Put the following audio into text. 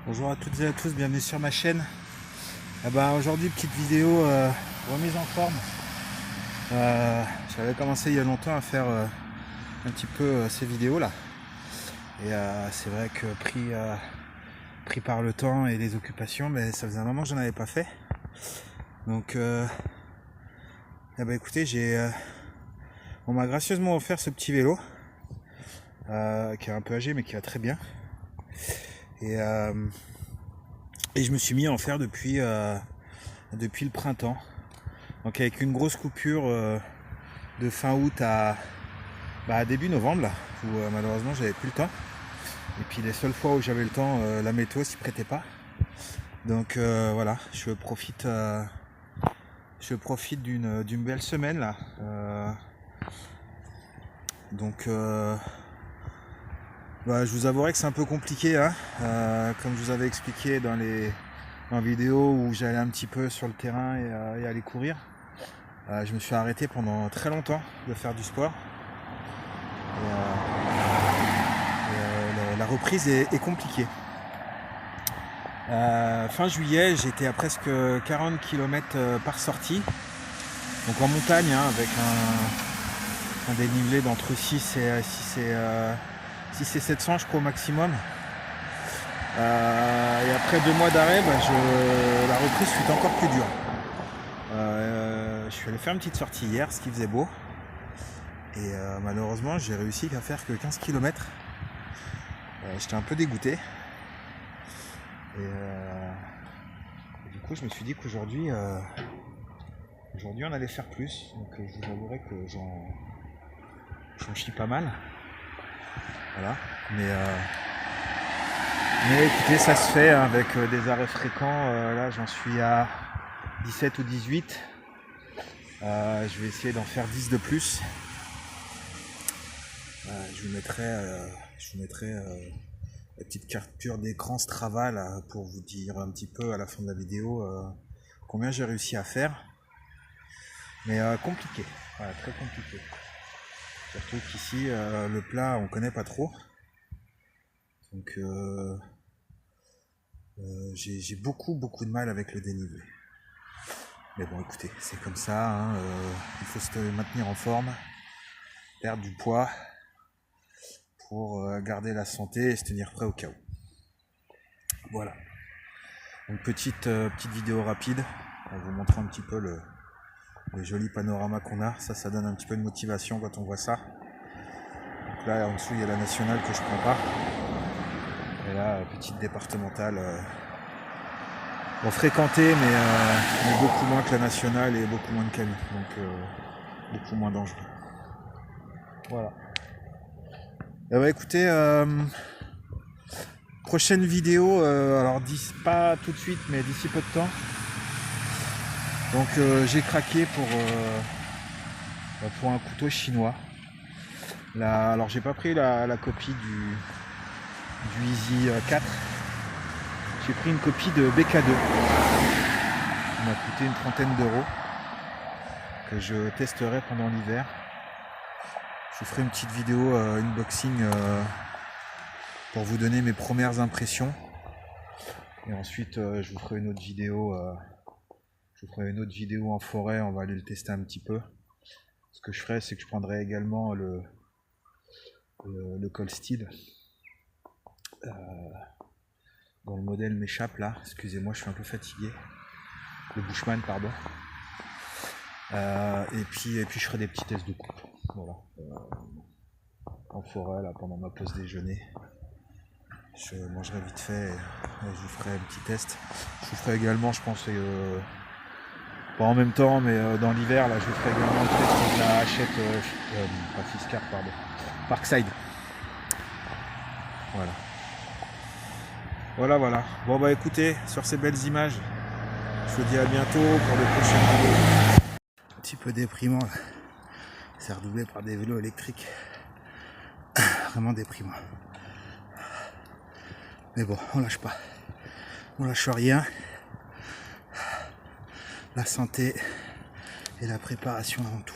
Bonjour à toutes et à tous, bienvenue sur ma chaîne. Aujourd'hui, petite vidéo remise en forme. J'avais commencé il y a longtemps à faire un petit peu ces vidéos là. Et c'est vrai que pris par le temps et les occupations, ça faisait un moment que j'en avais pas fait. Donc écoutez, on m'a gracieusement offert ce petit vélo qui est un peu âgé mais qui va très bien. Et je me suis mis à en faire depuis le printemps. Donc avec une grosse coupure de fin août à début novembre là, où malheureusement j'avais plus le temps. Et puis les seules fois où j'avais le temps, la météo s'y prêtait pas. Donc voilà, je profite d'une belle semaine là. Je vous avouerai que c'est un peu compliqué, hein. Comme je vous avais expliqué dans les vidéos où j'allais un petit peu sur le terrain et aller courir. Je me suis arrêté pendant très longtemps de faire du sport. La reprise est compliquée. Fin juillet, j'étais à presque 40 km par sortie. Donc en montagne, hein, avec un dénivelé d'entre 6 et 700 je crois au maximum. Et après 2 mois d'arrêt, la reprise fut encore plus dure. Je suis allé faire une petite sortie hier, ce qui faisait beau. Et malheureusement, j'ai réussi à faire que 15 km. J'étais un peu dégoûté. Et du coup, je me suis dit qu'aujourd'hui, on allait faire plus. Donc je vous avouerai que j'en chie pas mal. Voilà. Mais écoutez, ça se fait hein, avec des arrêts fréquents. Là, j'en suis à 17 ou 18. Je vais essayer d'en faire 10 de plus. Je vous mettrai la petite capture d'écran Strava là, pour vous dire un petit peu à la fin de la vidéo combien j'ai réussi à faire. Mais compliqué, voilà, très compliqué. Surtout qu'ici, le plat, on connaît pas trop. Donc j'ai beaucoup de mal avec le dénivelé. Mais bon, écoutez, c'est comme ça, hein, il faut se maintenir en forme, perdre du poids pour garder la santé et se tenir prêt au cas où. Voilà. Donc petite vidéo rapide, en vous montrant un petit peu le joli panorama qu'on a. Ça donne un petit peu de motivation quand on voit ça. Donc là, en dessous, il y a la nationale que je prends pas. Et là, petite départementale fréquentée, mais beaucoup moins que la nationale et beaucoup moins de camions. Donc beaucoup moins dangereux. Voilà. Écoutez, prochaine vidéo, alors pas tout de suite, mais d'ici peu de temps. Donc j'ai craqué pour un couteau chinois. Là, alors j'ai pas pris la copie du Easy 4. J'ai pris une copie de BK2. Il m'a coûté une trentaine d'euros. Que je testerai pendant l'hiver. Je vous ferai une petite vidéo unboxing pour vous donner mes premières impressions. Et ensuite je vous ferai une autre vidéo. En forêt, on va aller le tester un petit peu. Ce que je ferai, c'est que je prendrai également le Cold Steel. Bon, le modèle m'échappe là, excusez-moi, je suis un peu fatigué. Le Bushman, pardon. Et puis je ferai des petits tests de coupe. Voilà. En forêt, là, pendant ma pause déjeuner. Je mangerai vite fait et je vous ferai un petit test. Je vous ferai également, je pense, pas en même temps, mais dans l'hiver, là, je vous ferai également le test de la Hachette, pas Fiskars, pardon, Parkside. Voilà. Bon écoutez, sur ces belles images, je vous dis à bientôt pour de prochaines vidéos. Un petit peu déprimant là. C'est redoublé par des vélos électriques. Vraiment déprimant. Mais bon, on lâche pas. On lâche rien. La santé et la préparation avant tout.